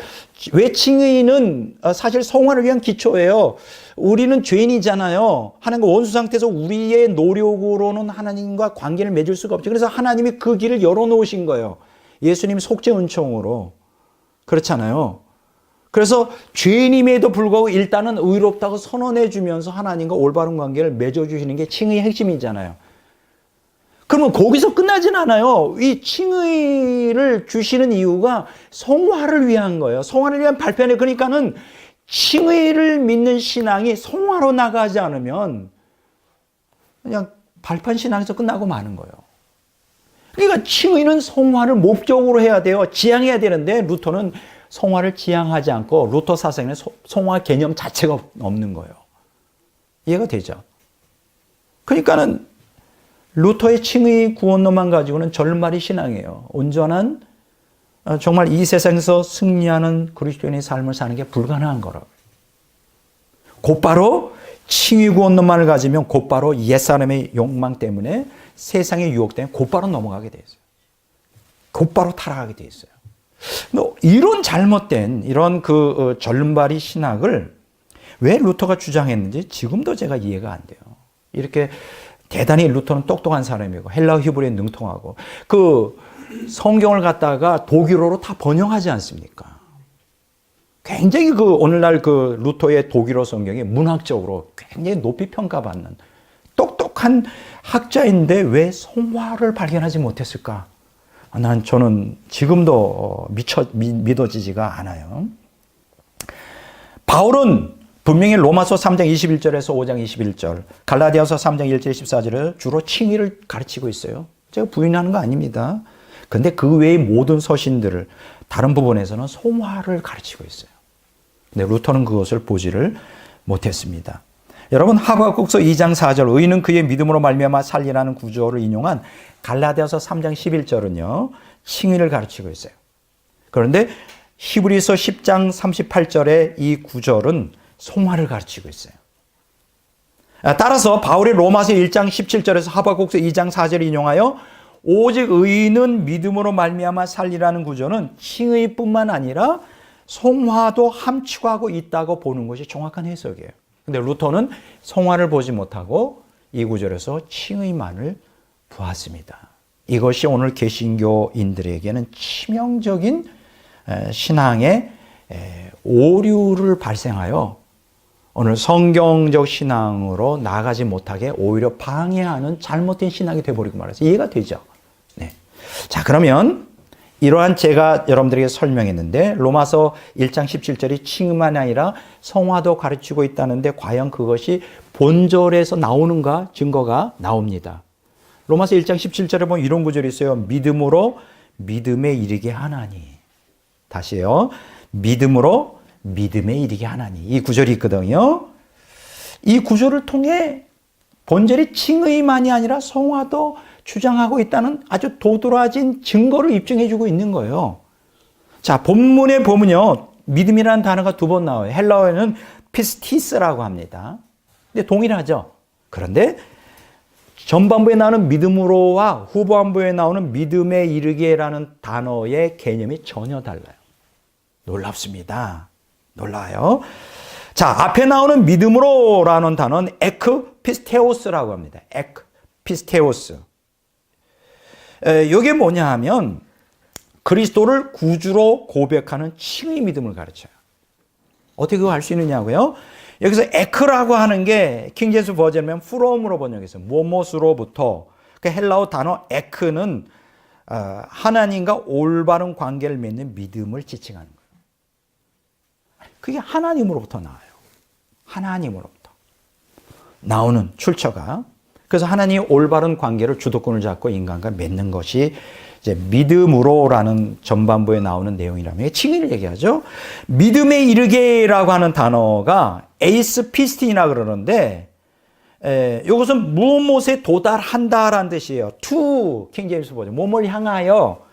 왜 칭의는 사실 성화를 위한 기초예요. 우리는 죄인이잖아요. 하나님과 원수 상태에서 우리의 노력으로는 하나님과 관계를 맺을 수가 없죠. 그래서 하나님이 그 길을 열어놓으신 거예요. 예수님 속죄 은총으로. 그렇잖아요. 그래서 죄인임에도 불구하고 일단은 의롭다고 선언해 주면서 하나님과 올바른 관계를 맺어주시는 게 칭의의 핵심이잖아요. 그러면 거기서 끝나진 않아요. 이 칭의를 주시는 이유가 성화를 위한 거예요. 성화를 위한 발표네. 그러니까는 칭의를 믿는 신앙이 성화로 나가지 않으면 그냥 발판 신앙에서 끝나고 마는 거예요. 그러니까 칭의는 성화를 목적으로 해야 돼요. 지향해야 되는데 루터는 성화를 지향하지 않고 루터 사상에는 성화 개념 자체가 없는 거예요. 이해가 되죠? 그러니까는 루터의 칭의 구원론만 가지고는 절말이 신앙이에요. 온전한 정말 이 세상에서 승리하는 그리스도인의 삶을 사는 게 불가능한 거라고요. 곧바로 칭의 구원론만을 가지면 곧바로 옛사람의 욕망 때문에 세상의 유혹 때문에 곧바로 넘어가게 돼 있어요. 곧바로 타락하게 돼 있어요. 이런 잘못된 이런 그 절발이 신학을 왜 루터가 주장했는지 지금도 제가 이해가 안 돼요. 이렇게 대단히 루터는 똑똑한 사람이고 헬라어 히브리어에 능통하고 그 성경을 갖다가 독일어로 다 번역하지 않습니까? 굉장히 그 오늘날 그 루터의 독일어 성경이 문학적으로 굉장히 높이 평가받는 똑똑한 학자인데 왜 성화를 발견하지 못했을까? 저는 지금도 믿어지지가 않아요. 바울은 분명히 로마서 3장 21절에서 5장 21절, 갈라디아서 3장 1절 14절을 주로 칭의를 가르치고 있어요. 제가 부인하는 거 아닙니다. 근데 그 외의 모든 서신들을 다른 부분에서는 성화를 가르치고 있어요. 근데 루터는 그것을 보지를 못했습니다. 여러분, 하박국서 2장 4절 의인은 그의 믿음으로 말미암아 살리라는 구절을 인용한 갈라디아서 3장 11절은요. 칭의를 가르치고 있어요. 그런데 히브리서 10장 38절의 이 구절은 성화를 가르치고 있어요. 따라서 바울이 로마서 1장 17절에서 하박국서 2장 4절을 인용하여 오직 의인은 믿음으로 말미암아 살리라는 구절은 칭의뿐만 아니라 성화도 함축하고 있다고 보는 것이 정확한 해석이에요. 근데 루터는 성화를 보지 못하고 이 구절에서 칭의만을 보았습니다. 이것이 오늘 개신교인들에게는 치명적인 신앙의 오류를 발생하여 오늘 성경적 신앙으로 나아가지 못하게 오히려 방해하는 잘못된 신앙이 되어버리고 말해서 이해가 되죠. 네. 자, 그러면 이러한 제가 여러분들에게 설명했는데 로마서 1장 17절이 칭의만이 아니라 성화도 가르치고 있다는데 과연 그것이 본절에서 나오는가 증거가 나옵니다. 로마서 1장 17절에 보면 이런 구절이 있어요. 믿음으로 믿음에 이르게 하나니. 다시요. 믿음으로 믿음에 이르게 하나니. 이 구절이 있거든요. 이 구절을 통해 본절이 칭의만이 아니라 성화도 주장하고 있다는 아주 도드라진 증거를 입증해주고 있는 거예요. 자, 본문에 보면요. 믿음이라는 단어가 두 번 나와요. 헬라어에는 피스티스라고 합니다. 근데 동일하죠. 그런데 전반부에 나오는 믿음으로와 후반부에 나오는 믿음에 이르게라는 단어의 개념이 전혀 달라요. 놀랍습니다. 놀라요. 자, 앞에 나오는 믿음으로라는 단어는 에크피스테오스라고 합니다. 에크피스테오스. 이게 뭐냐 하면 그리스도를 구주로 고백하는 칭의 믿음을 가르쳐요. 어떻게 그거 알 수 있느냐고요? 여기서 에크라고 하는 게 킹제임스 버전이면 from으로 번역해서 무엇으로부터. 그 헬라어 단어 에크는 하나님과 올바른 관계를 맺는 믿음을 지칭하는 거예요. 그게 하나님으로부터 나와요. 하나님으로부터 나오는 출처가. 그래서 하나님이 올바른 관계를 주도권을 잡고 인간과 맺는 것이 이제 믿음으로라는 전반부에 나오는 내용이라면 칭의를 얘기하죠. 믿음에 이르게라고 하는 단어가 에이스 피스틴이라 그러는데 이것은 무엇에 도달한다라는 뜻이에요. to 킹제임스 버전 뭐뭘 향하여.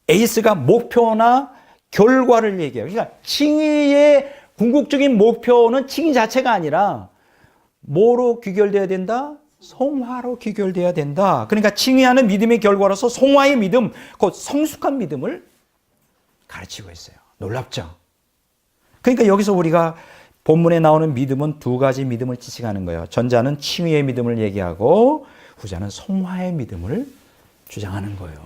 에이스가 목표나 결과를 얘기해요. 그러니까 칭의의 궁극적인 목표는 칭의 자체가 아니라 뭐로 귀결돼야 된다? 성화로 귀결돼야 된다. 그러니까 칭의하는 믿음의 결과로서 성화의 믿음, 곧 성숙한 믿음을 가르치고 있어요. 놀랍죠? 그러니까 여기서 우리가 본문에 나오는 믿음은 두 가지 믿음을 지칭하는 거예요. 전자는 칭의의 믿음을 얘기하고 후자는 성화의 믿음을 주장하는 거예요.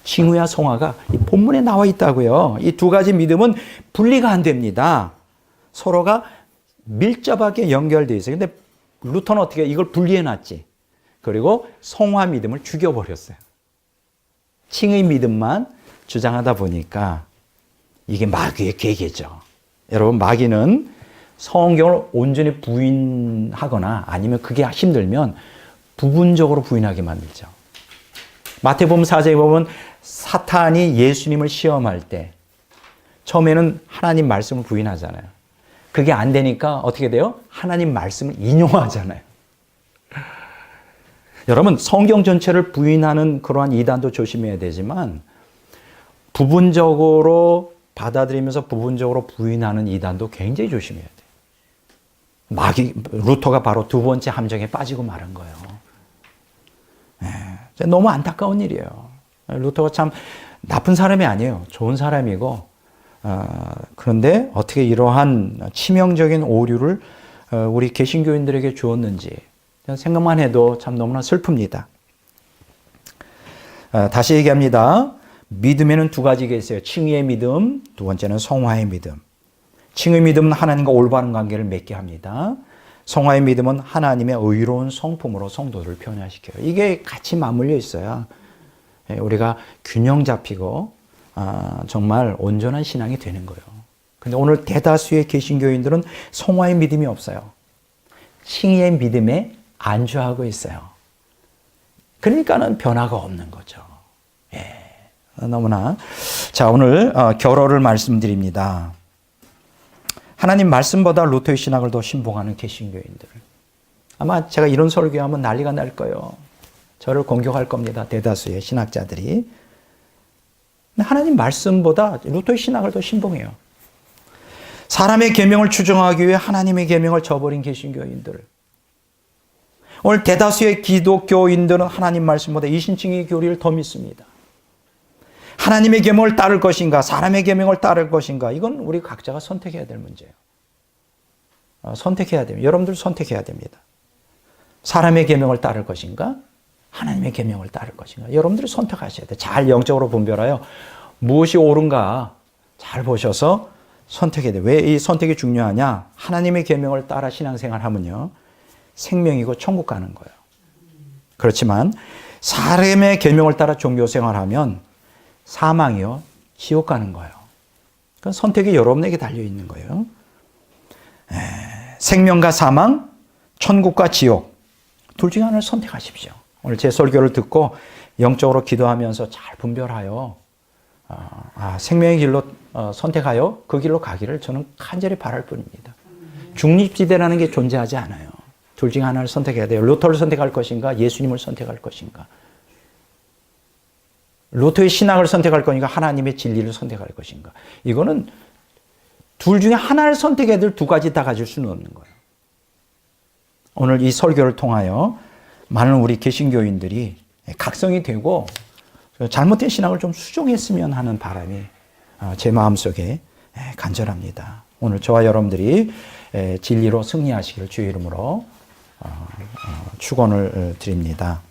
칭의와 성화가 이 본문에 나와 있다고요. 이 두 가지 믿음은 분리가 안 됩니다. 서로가 밀접하게 연결되어 있어요. 근데 루터는 어떻게 이걸 분리해놨지. 그리고 성화 믿음을 죽여버렸어요. 칭의 믿음만 주장하다 보니까 이게 마귀의 계계죠. 여러분, 마귀는 성경을 온전히 부인하거나 아니면 그게 힘들면 부분적으로 부인하게 만들죠. 마태복음 4장에 보면 사탄이 예수님을 시험할 때 처음에는 하나님 말씀을 부인하잖아요. 그게 안 되니까 어떻게 돼요? 하나님 말씀을 인용하잖아요. 여러분, 성경 전체를 부인하는 그러한 이단도 조심해야 되지만 부분적으로 받아들이면서 부분적으로 부인하는 이단도 굉장히 조심해야 돼요. 루터가 바로 두 번째 함정에 빠지고 말은 거예요. 너무 안타까운 일이에요. 루터가 참 나쁜 사람이 아니에요. 좋은 사람이고 그런데 어떻게 이러한 치명적인 오류를 우리 개신교인들에게 주었는지 생각만 해도 참 너무나 슬픕니다. 다시 얘기합니다. 믿음에는 두 가지가 있어요. 칭의의 믿음, 두 번째는 성화의 믿음. 칭의 믿음은 하나님과 올바른 관계를 맺게 합니다. 성화의 믿음은 하나님의 의로운 성품으로 성도를 변화시켜요. 이게 같이 맞물려 있어야 우리가 균형 잡히고 정말 온전한 신앙이 되는 거예요. 근데 오늘 대다수의 개신교인들은 성화의 믿음이 없어요. 칭의의 믿음에 안주하고 있어요. 그러니까는 변화가 없는 거죠. 너무나. 자, 오늘 결론을 말씀드립니다. 하나님 말씀보다 루터의 신학을 더 신봉하는 개신교인들. 아마 제가 이런 설교하면 난리가 날 거예요. 저를 공격할 겁니다. 대다수의 신학자들이. 하나님 말씀보다 루터의 신학을 더 신봉해요. 사람의 계명을 추종하기 위해 하나님의 계명을 저버린 개신교인들. 오늘 대다수의 기독교인들은 하나님 말씀보다 이신칭의 교리를 더 믿습니다. 하나님의 계명을 따를 것인가, 사람의 계명을 따를 것인가, 이건 우리 각자가 선택해야 될 문제예요. 선택해야 됩니다. 여러분들 선택해야 됩니다. 사람의 계명을 따를 것인가, 하나님의 계명을 따를 것인가, 여러분들이 선택하셔야 돼요. 잘 영적으로 분별하여 무엇이 옳은가 잘 보셔서 선택해야 돼. 왜 이 선택이 중요하냐? 하나님의 계명을 따라 신앙생활하면요, 생명이고 천국 가는 거예요. 그렇지만 사람의 계명을 따라 종교생활하면 사망이요, 지옥 가는 거예요. 그건 선택이 여러분에게 달려 있는 거예요. 생명과 사망, 천국과 지옥, 둘 중에 하나를 선택하십시오. 오늘 제 설교를 듣고 영적으로 기도하면서 잘 분별하여 생명의 길로 선택하여 그 길로 가기를 저는 간절히 바랄 뿐입니다. 중립지대라는 게 존재하지 않아요. 둘 중에 하나를 선택해야 돼요. 로또를 선택할 것인가, 예수님을 선택할 것인가. 로또의 신앙을 선택할 것인가, 하나님의 진리를 선택할 것인가. 이거는 둘 중에 하나를 선택해야 될 두 가지 다 가질 수는 없는 거예요. 오늘 이 설교를 통하여 많은 우리 개신교인들이 각성이 되고 잘못된 신앙을 좀 수정했으면 하는 바람이 제 마음속에 간절합니다. 오늘 저와 여러분들이 진리로 승리하시기를 주의 이름으로 축원을 드립니다.